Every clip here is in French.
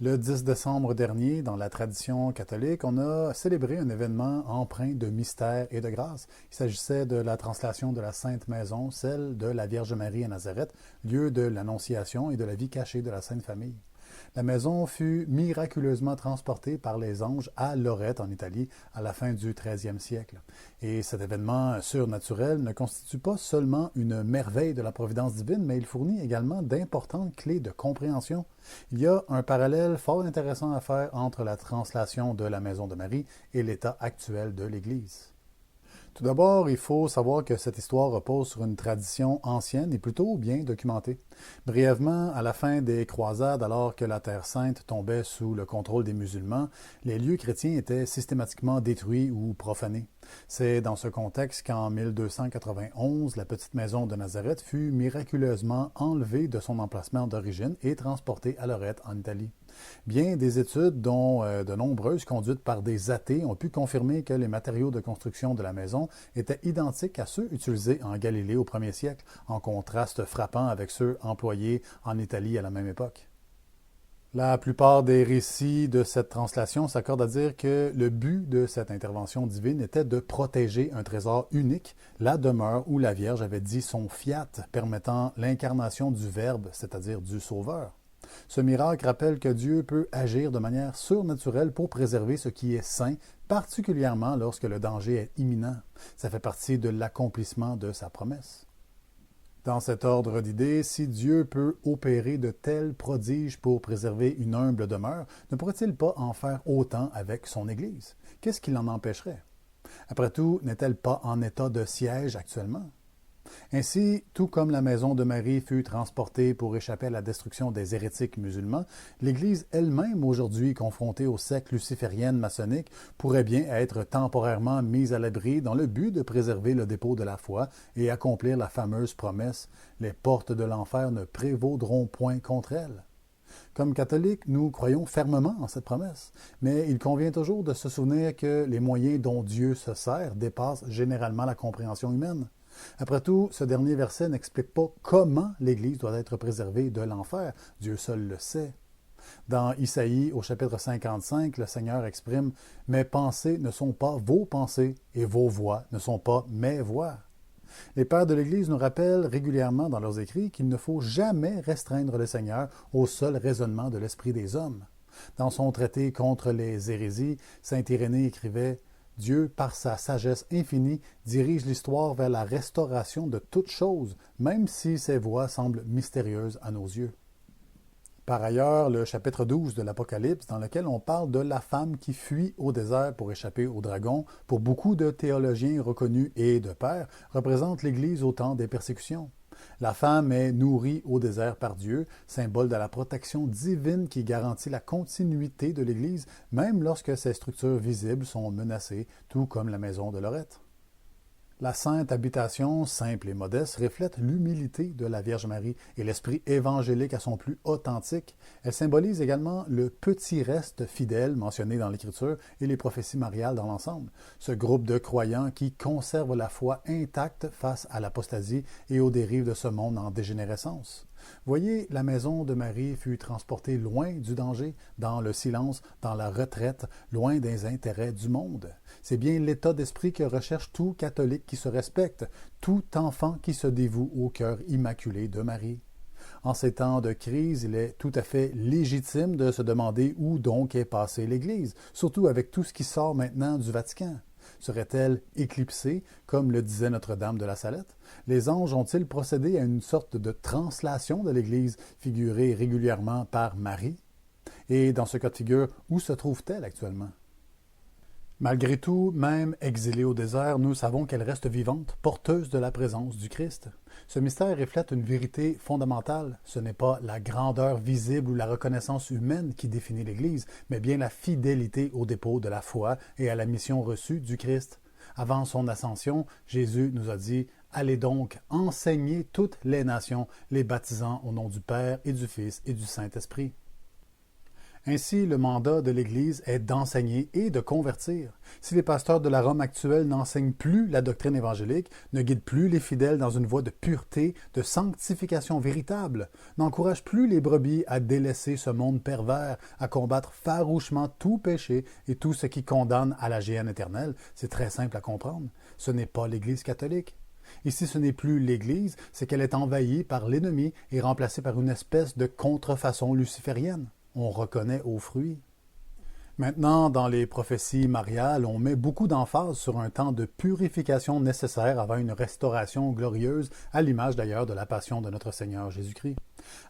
Le 10 décembre dernier, dans la tradition catholique, on a célébré un événement empreint de mystère et de grâce. Il s'agissait de la translation de la Sainte Maison, celle de la Vierge Marie à Nazareth, lieu de l'Annonciation et de la vie cachée de la Sainte Famille. La maison fut miraculeusement transportée par les anges à Lorette, en Italie, à la fin du 13e siècle. Et cet événement surnaturel ne constitue pas seulement une merveille de la providence divine, mais il fournit également d'importantes clés de compréhension. Il y a un parallèle fort intéressant à faire entre la translation de la Maison de Marie et l'état actuel de l'Église. Tout d'abord, il faut savoir que cette histoire repose sur une tradition ancienne et plutôt bien documentée. Brièvement, à la fin des croisades, alors que la Terre sainte tombait sous le contrôle des musulmans, les lieux chrétiens étaient systématiquement détruits ou profanés. C'est dans ce contexte qu'en 1291, la petite maison de Nazareth fut miraculeusement enlevée de son emplacement d'origine et transportée à Lorette, en Italie. Bien des études, dont de nombreuses conduites par des athées, ont pu confirmer que les matériaux de construction de la maison étaient identiques à ceux utilisés en Galilée au 1er siècle, en contraste frappant avec ceux employés en Italie à la même époque. La plupart des récits de cette translation s'accordent à dire que le but de cette intervention divine était de protéger un trésor unique, la demeure où la Vierge avait dit son fiat, permettant l'incarnation du Verbe, c'est-à-dire du Sauveur. Ce miracle rappelle que Dieu peut agir de manière surnaturelle pour préserver ce qui est saint, particulièrement lorsque le danger est imminent. Ça fait partie de l'accomplissement de sa promesse. Dans cet ordre d'idées, si Dieu peut opérer de tels prodiges pour préserver une humble demeure, ne pourrait-il pas en faire autant avec son Église? Qu'est-ce qui l'en empêcherait? Après tout, n'est-elle pas en état de siège actuellement? Ainsi, tout comme la maison de Marie fut transportée pour échapper à la destruction des hérétiques musulmans, l'Église elle-même, aujourd'hui confrontée aux sectes lucifériennes maçonniques, pourrait bien être temporairement mise à l'abri dans le but de préserver le dépôt de la foi et accomplir la fameuse promesse « Les portes de l'enfer ne prévaudront point contre elle ». Comme catholiques, nous croyons fermement en cette promesse, mais il convient toujours de se souvenir que les moyens dont Dieu se sert dépassent généralement la compréhension humaine. Après tout, ce dernier verset n'explique pas comment l'Église doit être préservée de l'enfer. Dieu seul le sait. Dans Isaïe, au chapitre 55, le Seigneur exprime « Mes pensées ne sont pas vos pensées et vos voix ne sont pas mes voix ». Les pères de l'Église nous rappellent régulièrement dans leurs écrits qu'il ne faut jamais restreindre le Seigneur au seul raisonnement de l'esprit des hommes. Dans son traité contre les hérésies, saint Irénée écrivait « Dieu, par sa sagesse infinie, dirige l'histoire vers la restauration de toutes choses, même si ses voies semblent mystérieuses à nos yeux. » Par ailleurs, le chapitre 12 de l'Apocalypse, dans lequel on parle de la femme qui fuit au désert pour échapper au dragon, pour beaucoup de théologiens reconnus et de pères, représente l'Église au temps des persécutions. La femme est nourrie au désert par Dieu, symbole de la protection divine qui garantit la continuité de l'Église, même lorsque ses structures visibles sont menacées, tout comme la maison de Lorette. La sainte habitation, simple et modeste, reflète l'humilité de la Vierge Marie et l'esprit évangélique à son plus authentique. Elle symbolise également le petit reste fidèle mentionné dans l'Écriture et les prophéties mariales dans l'ensemble. Ce groupe de croyants qui conservent la foi intacte face à l'apostasie et aux dérives de ce monde en dégénérescence. Voyez, la maison de Marie fut transportée loin du danger, dans le silence, dans la retraite, loin des intérêts du monde. C'est bien l'état d'esprit que recherche tout catholique qui se respecte, tout enfant qui se dévoue au cœur immaculé de Marie. En ces temps de crise, il est tout à fait légitime de se demander où donc est passée l'Église, surtout avec tout ce qui sort maintenant du Vatican. Serait-elle éclipsée, comme le disait Notre-Dame de la Salette? Les anges ont-ils procédé à une sorte de translation de l'Église, figurée régulièrement par Marie? Et dans ce cas de figure, où se trouve-t-elle actuellement? Malgré tout, même exilée au désert, nous savons qu'elle reste vivante, porteuse de la présence du Christ. Ce mystère reflète une vérité fondamentale. Ce n'est pas la grandeur visible ou la reconnaissance humaine qui définit l'Église, mais bien la fidélité au dépôt de la foi et à la mission reçue du Christ. Avant son ascension, Jésus nous a dit « Allez donc, enseigner toutes les nations, les baptisant au nom du Père et du Fils et du Saint-Esprit. » Ainsi, le mandat de l'Église est d'enseigner et de convertir. Si les pasteurs de la Rome actuelle n'enseignent plus la doctrine évangélique, ne guident plus les fidèles dans une voie de pureté, de sanctification véritable, n'encouragent plus les brebis à délaisser ce monde pervers, à combattre farouchement tout péché et tout ce qui condamne à la géhenne éternelle, c'est très simple à comprendre. Ce n'est pas l'Église catholique. Et si ce n'est plus l'Église, c'est qu'elle est envahie par l'ennemi et remplacée par une espèce de contrefaçon luciférienne. On reconnaît aux fruits. Maintenant, dans les prophéties mariales, on met beaucoup d'emphase sur un temps de purification nécessaire avant une restauration glorieuse, à l'image d'ailleurs de la passion de notre Seigneur Jésus-Christ.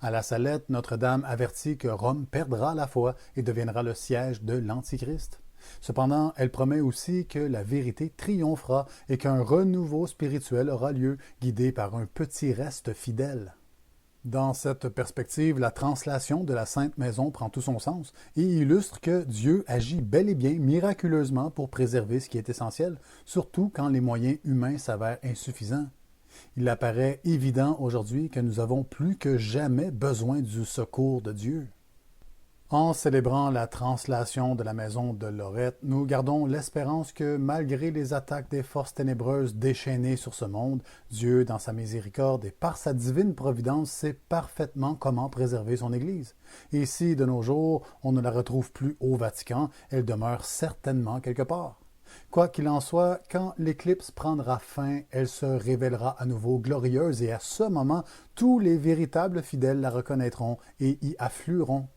À la Salette, Notre-Dame avertit que Rome perdra la foi et deviendra le siège de l'Antichrist. Cependant, elle promet aussi que la vérité triomphera et qu'un renouveau spirituel aura lieu, guidé par un petit reste fidèle. Dans cette perspective, la translation de la Sainte Maison prend tout son sens et illustre que Dieu agit bel et bien miraculeusement pour préserver ce qui est essentiel, surtout quand les moyens humains s'avèrent insuffisants. Il apparaît évident aujourd'hui que nous avons plus que jamais besoin du secours de Dieu. En célébrant la translation de la maison de Lorette, nous gardons l'espérance que, malgré les attaques des forces ténébreuses déchaînées sur ce monde, Dieu, dans sa miséricorde et par sa divine providence, sait parfaitement comment préserver son Église. Et si, de nos jours, on ne la retrouve plus au Vatican, elle demeure certainement quelque part. Quoi qu'il en soit, quand l'éclipse prendra fin, elle se révélera à nouveau glorieuse et à ce moment, tous les véritables fidèles la reconnaîtront et y afflueront.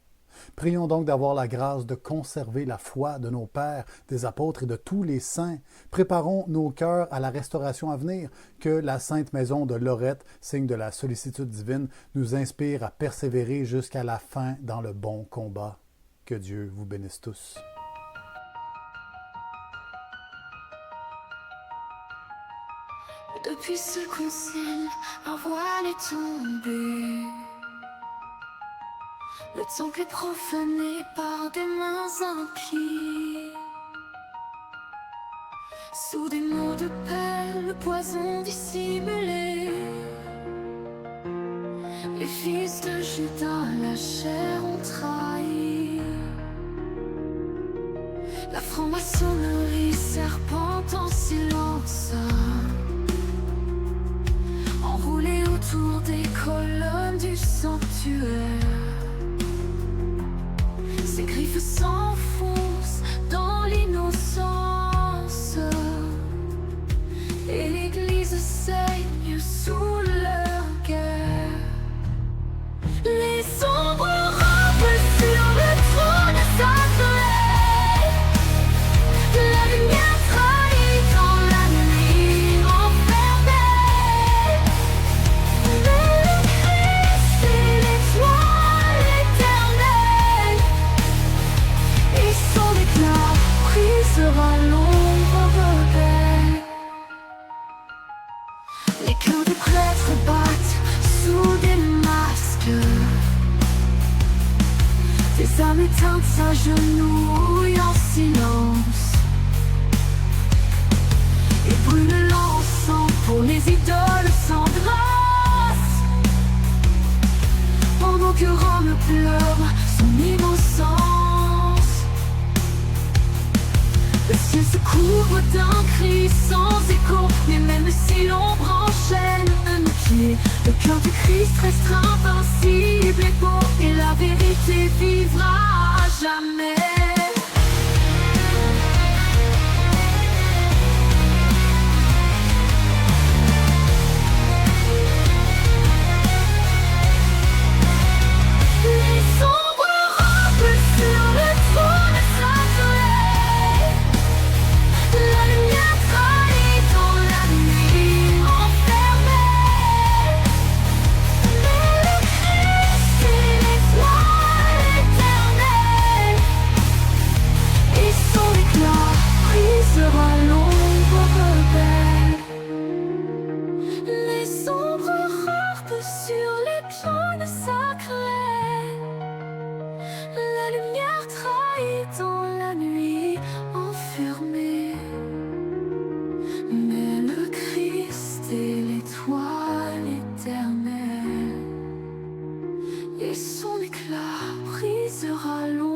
Prions donc d'avoir la grâce de conserver la foi de nos pères, des apôtres et de tous les saints. Préparons nos cœurs à la restauration à venir. Que la Sainte Maison de Lorette, signe de la sollicitude divine, nous inspire à persévérer jusqu'à la fin dans le bon combat. Que Dieu vous bénisse tous. Depuis ce concile, un voile est tombé. Le temple est profané par des mains impies. Sous des mots de paix, le poison dissimulé. Les fils de Judas, la chair ont trahi. La franc-maçonnerie serpente en silence, enroulée autour des colonnes du sanctuaire. Ses griffes s'enfoncent dans l'innocence et l'Église saigne sous leur guerre. Les sombres rampent sur le trône sacré. La lumière trahit dans la nuit enfermée. Mais le Christ est l'étoile éternelle. Et son éclat brisera l'ombre rebelle. Les cœurs des prêtres battent sous des masques. Des âmes éteintes s'agenouillent en silence et brûlent l'encens pour les idoles sans grâce. Pendant que Rome pleure son innocence, le ciel se couvre d'un cri sans écho. Mais même si l'ombre enchaîne nos pieds, le cœur du Christ reste invincible et beau, et la vérité vivra à jamais. Les sombres rampent sur le trône sacré. La lumière trahit dans la nuit enfermée. Mais le Christ est l'étoile éternelle. Et son éclat brisera l'ombre rebelle. Les sombres rampent sur les plaines sacrées. La lumière trahit dans la nuit enfermée. Mais le Christ est l'étoile éternelle. Et son éclat brisera l'ombre.